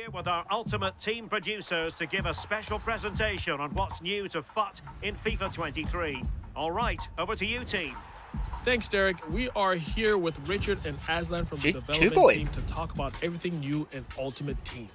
here with our ultimate team producers to give a special presentation on what's new to FUT in FIFA 23. All right, over to you, team. Thanks, Derek. We are here with Richard and Aslan from the Chew development boy. team to talk about everything new in Ultimate Team.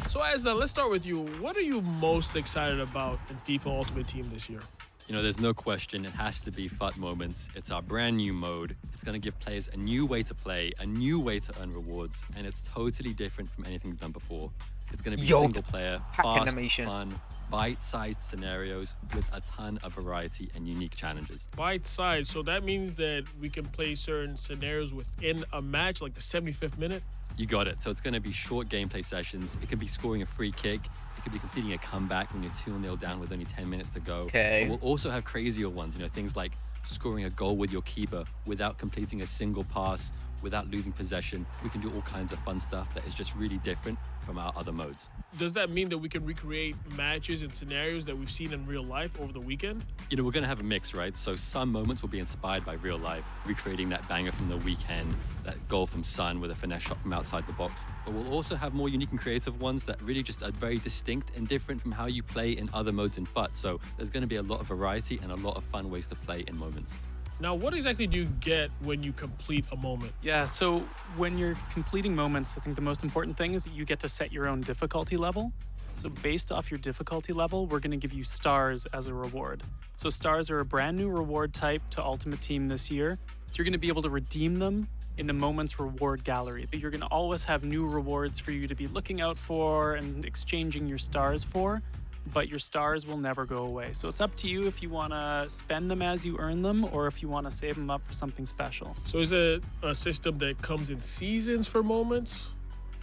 So, Aslan, let's start with you. What are you most excited about in FIFA Ultimate Team this year? You know, there's no question, it has to be FUT Moments. It's our brand new mode. It's going to give players a new way to play, a new way to earn rewards, and it's totally different from anything we've done before. It's going to be single player, Hack fast, animation. fun, bite-sized scenarios with a ton of variety and unique challenges. Bite size. So that means that we can play certain scenarios within a match, like the 75th minute. You got it. So it's going to be short gameplay sessions. It could be scoring a free kick. It could be completing a comeback when you're 2-0 down with only 10 minutes to go. Okay. But we'll also have crazier ones, you know, things like scoring a goal with your keeper without completing a single pass, without losing possession. We can do all kinds of fun stuff that is just really different from our other modes. Does that mean that we can recreate matches and scenarios that we've seen in real life over the weekend? You know, we're going to have a mix, right? So some moments will be inspired by real life, recreating that banger from the weekend, that goal from Son with a finesse shot from outside the box. But we'll also have more unique and creative ones that really just are very distinct and different from how you play in other modes in FUT. So there's going to be a lot of variety and a lot of fun ways to play in moments. Now, what exactly do you get when you complete a moment? Yeah, so when you're completing moments, I think the most important thing is that you get to set your own difficulty level. So based off your difficulty level, we're going to give you stars as a reward. So stars are a brand new reward type to Ultimate Team this year. So you're going to be able to redeem them in the Moments Reward Gallery. You're going to always have new rewards for you to be looking out for and exchanging your stars for, but your stars will never go away. So it's up to you if you want to spend them as you earn them or if you want to save them up for something special. So is it a system that comes in seasons for moments?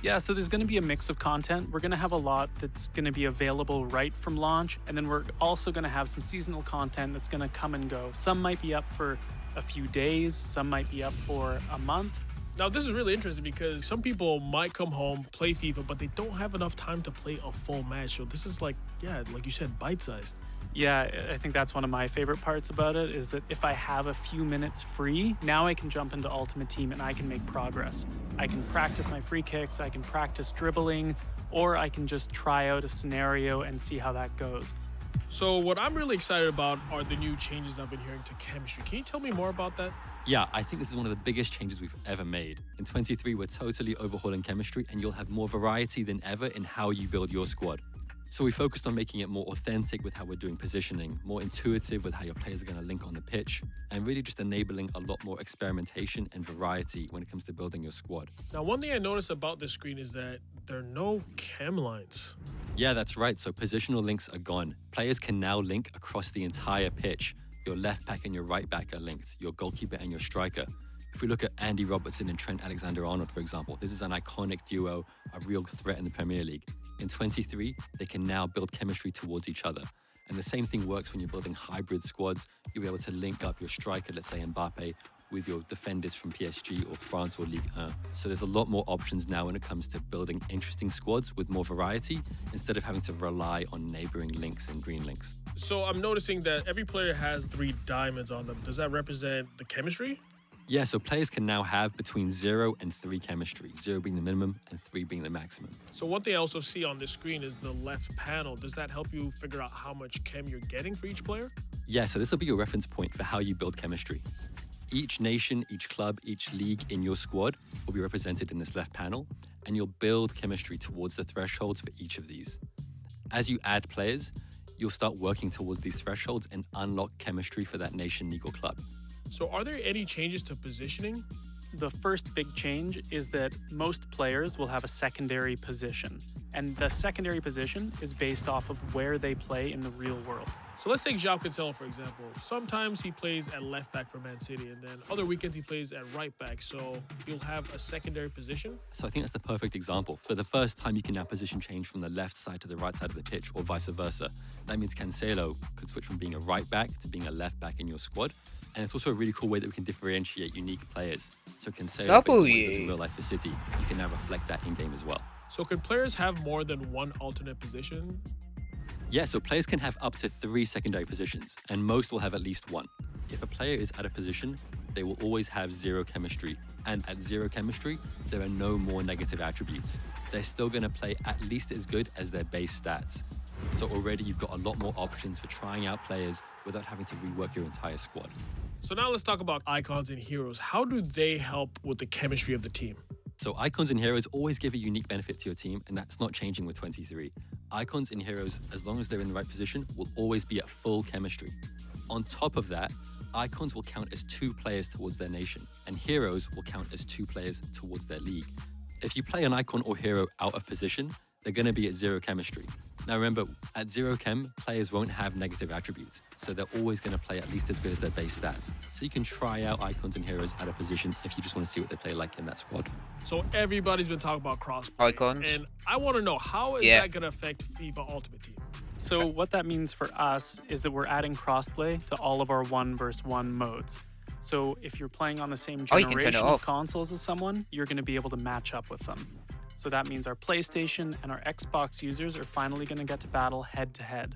Yeah, so there's going to be a mix of content. We're going to have a lot that's going to be available right from launch, and then we're also going to have some seasonal content that's going to come and go. Some might be up for a few days, some might be up for a month. Now, this is really interesting because some people might come home, play FIFA, but they don't have enough time to play a full match. So this is like, yeah, like you said, bite-sized. Yeah, I think that's one of my favorite parts about it is that if I have a few minutes free, now I can jump into Ultimate Team and I can make progress. I can practice my free kicks, I can practice dribbling, or I can just try out a scenario and see how that goes. So what I'm really excited about are the new changes I've been hearing to chemistry. Can you tell me more about that? Yeah, I think this is one of the biggest changes we've ever made. In 23, we're totally overhauling chemistry, and you'll have more variety than ever in how you build your squad. So we focused on making it more authentic with how we're doing positioning, more intuitive with how your players are going to link on the pitch, and really just enabling a lot more experimentation and variety when it comes to building your squad. Now, one thing I noticed about this screen is that there are no chem lines. Yeah, that's right. So positional links are gone. Players can now link across the entire pitch. Your left back and your right back are linked, your goalkeeper and your striker. If we look at Andy Robertson and Trent Alexander-Arnold, for example, this is an iconic duo, a real threat in the Premier League. In 23, they can now build chemistry towards each other. And the same thing works when you're building hybrid squads. You'll be able to link up your striker, let's say Mbappe, with your defenders from PSG or France or Ligue 1. So there's a lot more options now when it comes to building interesting squads with more variety, instead of having to rely on neighboring links and green links. So I'm noticing that every player has 3 diamonds on them. Does that represent the chemistry? Yeah, so players can now have between 0 and 3 chemistry, 0 being the minimum and 3 being the maximum. So one thing I also see on this screen is the left panel. Does that help you figure out how much chem you're getting for each player? Yeah, so this will be your reference point for how you build chemistry. Each nation, each club, each league in your squad will be represented in this left panel, and you'll build chemistry towards the thresholds for each of these. As you add players, you'll start working towards these thresholds and unlock chemistry for that nation, league, or club. So are there any changes to positioning? The first big change is that most players will have a secondary position, and the secondary position is based off of where they play in the real world. So let's take João Cancelo, for example. Sometimes he plays at left back for Man City, and then other weekends he plays at right back. So you'll have a secondary position. So I think that's the perfect example. For the first time, you can now position change from the left side to the right side of the pitch, or vice versa. That means Cancelo could switch from being a right back to being a left back in your squad. And it's also a really cool way that we can differentiate unique players. So Cancelo, based on real life for City, you can now reflect that in-game as well. So can players have more than one alternate position? Yeah, so players can have up to 3 secondary positions, and most will have at least 1. If a player is out of position, they will always have 0 chemistry. And at 0 chemistry, there are no more negative attributes. they're still going to play at least as good as their base stats. So already you've got a lot more options for trying out players without having to rework your entire squad. So now let's talk about icons and heroes. How do they help with the chemistry of the team? So icons and heroes always give a unique benefit to your team, and that's not changing with 23. Icons and heroes, as long as they're in the right position, will always be at full chemistry. On top of that, icons will count as 2 players towards their nation, and heroes will count as 2 players towards their league. If you play an icon or hero out of position, they're going to be at 0 chemistry. Now remember, at 0 chem, players won't have negative attributes, so they're always going to play at least as good as their base stats. So you can try out icons and heroes out of position if you just want to see what they play like in that squad. So everybody's been talking about crossplay. Icons. And I want to know, how is that going to affect FIFA Ultimate Team? So what that means for us is that we're adding crossplay to all of our 1 versus 1 modes. So if you're playing on the same you can turn it generation off. of consoles as someone, you're going to be able to match up with them. So that means our PlayStation and our Xbox users are finally going to get to battle head-to-head.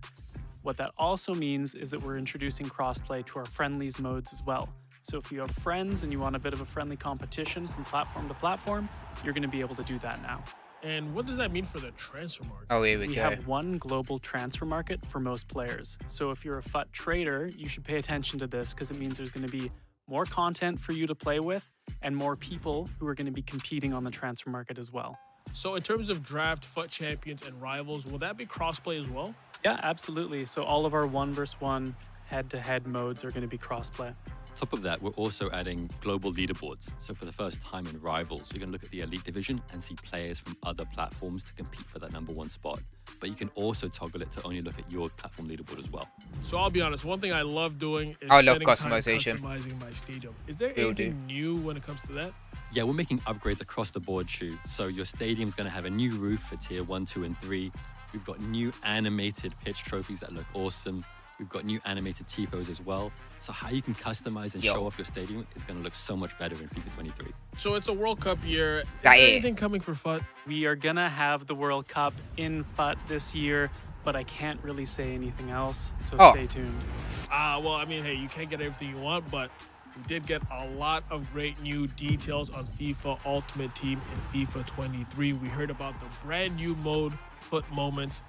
What that also means is that we're introducing crossplay to our friendlies modes as well. So if you have friends and you want a bit of a friendly competition from platform to platform, you're going to be able to do that now. And what does that mean for the transfer market? Oh, here we We go. have one global transfer market for most players. So if you're a FUT trader, you should pay attention to this because it means there's going to be more content for you to play with and more people who are going to be competing on the transfer market as well. So in terms of draft, FUT champions, and rivals, will that be crossplay as well? Yeah, absolutely. So all of our 1 versus 1 head-to-head modes are going to be crossplay. On top of that, we're also adding global leaderboards. So for the first time in Rivals, you're going to look at the Elite Division and see players from other platforms to compete for that #1 spot. But you can also toggle it to only look at your platform leaderboard as well. So I'll be honest, one thing I love doing is I love spending time customization. customizing my stadium. Is there Will do. anything new when it comes to that? Yeah, we're making upgrades across the board, Shu. So your stadium's going to have a new roof for tier 1, 2, and 3. We've got new animated pitch trophies that look awesome. We've got new animated tifos as well. So how you can customize and show off your stadium is going to look so much better in FIFA 23. So it's a World Cup year. Is Yeah, there yeah. anything coming for FUT? We are going to have the World Cup in FUT this year, but I can't really say anything else, so stay tuned. Well, I mean, hey, you can't get everything you want, but we did get a lot of great new details on FIFA Ultimate Team in FIFA 23. We heard about the brand new mode, FUT Moments,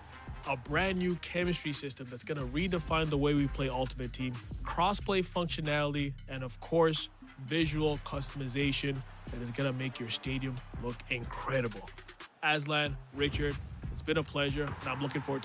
a brand new chemistry system that's going to redefine the way we play Ultimate Team, crossplay functionality, and of course, visual customization that is going to make your stadium look incredible. Aslan, Richard, it's been a pleasure, and I'm looking forward to